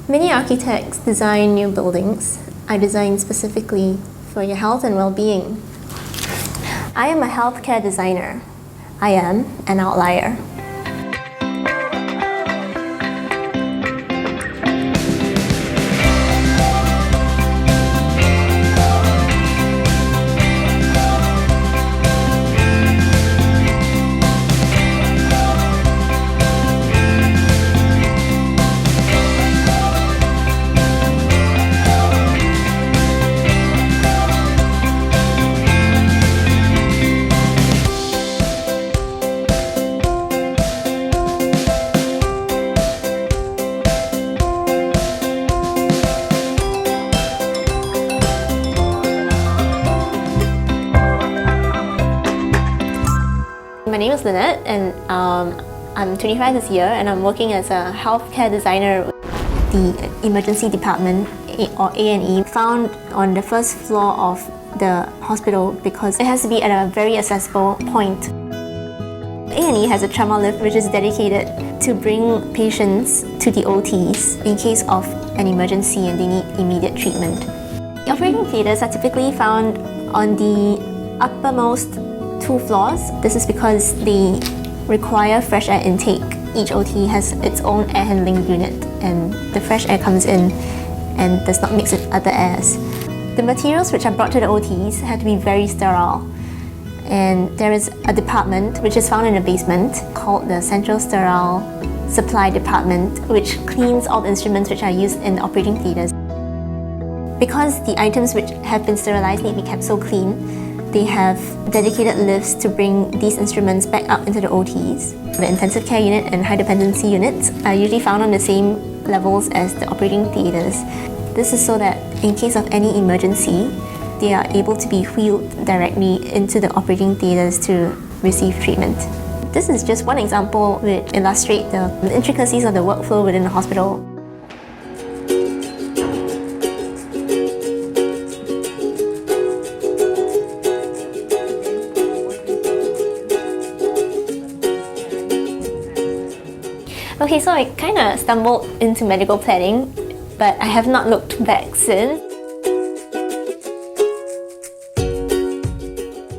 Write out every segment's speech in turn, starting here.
Many architects design new buildings. I design specifically for your health and well-being. I am a healthcare designer. I am an outlier. My name is Lynette and I'm 25 this year and I'm working as a healthcare designer. The emergency department or A&E found on the first floor of the hospital because it has to be at a very accessible point. A&E has a trauma lift which is dedicated to bring patients to the OTs in case of an emergency and they need immediate treatment. The operating theatres are typically found on the uppermost 2 floors. This is because they require fresh air intake. Each OT has its own air handling unit and the fresh air comes in and does not mix with other airs. The materials which are brought to the OTs have to be very sterile. And there is a department which is found in the basement called the Central Sterile Supply Department, which cleans all the instruments which are used in the operating theatres. Because the items which have been sterilised need to be kept so clean, they have dedicated lifts to bring these instruments back up into the OTs. The intensive care unit and high dependency units are usually found on the same levels as the operating theatres. This is so that in case of any emergency, they are able to be wheeled directly into the operating theatres to receive treatment. This is just one example which illustrates the intricacies of the workflow within the hospital. Okay, so I kind of stumbled into medical planning, but I have not looked back since.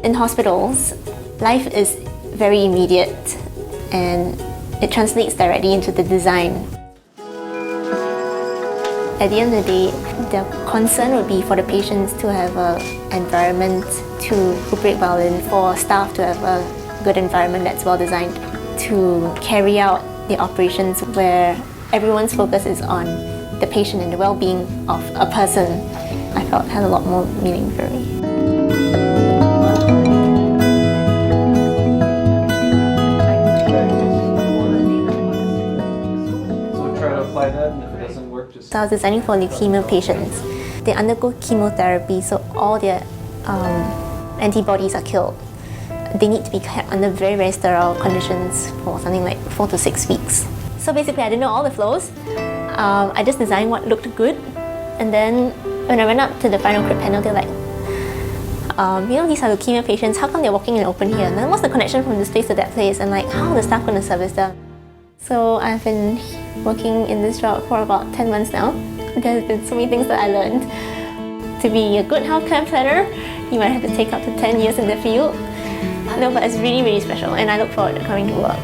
In hospitals, life is very immediate and it translates directly into the design. At the end of the day, the concern would be for the patients to have an environment to recuperate well in, for staff to have a good environment that's well designed, to carry out the operations where everyone's focus is on the patient and the well-being of a person. I felt had a lot more meaning for me. So try to apply that, and if it doesn't work, just... So I was designing for leukemia patients. They undergo chemotherapy, so all their antibodies are killed. They need to be kept under very, very sterile conditions for something like 4 to 6 weeks. So basically, I didn't know all the flows. I just designed what looked good. And then when I went up to the final crit panel, they're like, these are leukemia patients, how come they're walking in open here? And then what's the connection from this place to that place? And like, how are the staff going to service them? So I've been working in this job for about 10 months now. There's been so many things that I learned. To be a good healthcare planner, you might have to take up to 10 years in the field. No, but it's really, really special and I look forward to coming to work.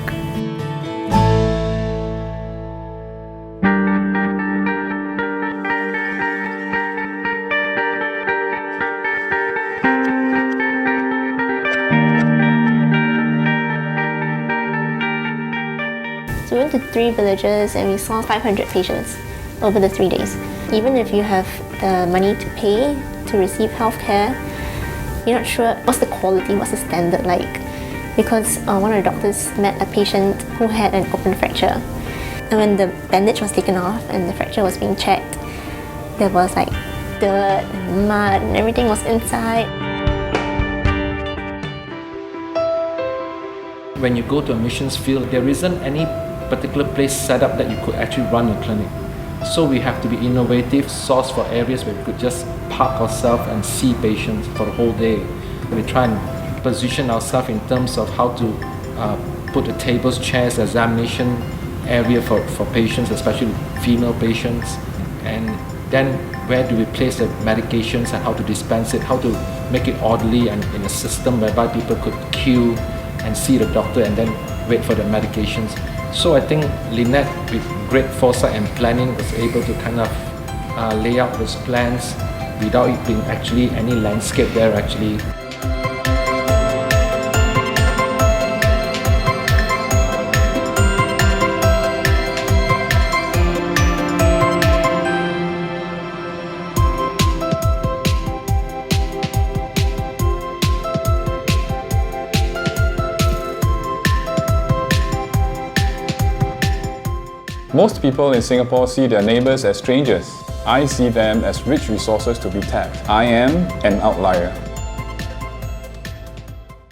So we went to 3 villages and we saw 500 patients over the 3 days. Even if you have the money to pay to receive healthcare, you're not sure what's the quality, what's the standard like. Because one of the doctors met a patient who had an open fracture. And when the bandage was taken off and the fracture was being checked, there was like dirt and mud and everything was inside. When you go to a missions field, there isn't any particular place set up that you could actually run a clinic. So we have to be innovative, source for areas where we could just park ourselves and see patients for the whole day. We try and position ourselves in terms of how to put the tables, chairs, examination area for patients, especially female patients. and then where do we place the medications and how to dispense it, how to make it orderly and in a system whereby people could queue and see the doctor and then wait for the medications. So I think Lynette, with great foresight and planning, was able to kind of lay out those plans without it being actually any landscape there actually. Most people in Singapore see their neighbours as strangers. I see them as rich resources to be tapped. I am an outlier.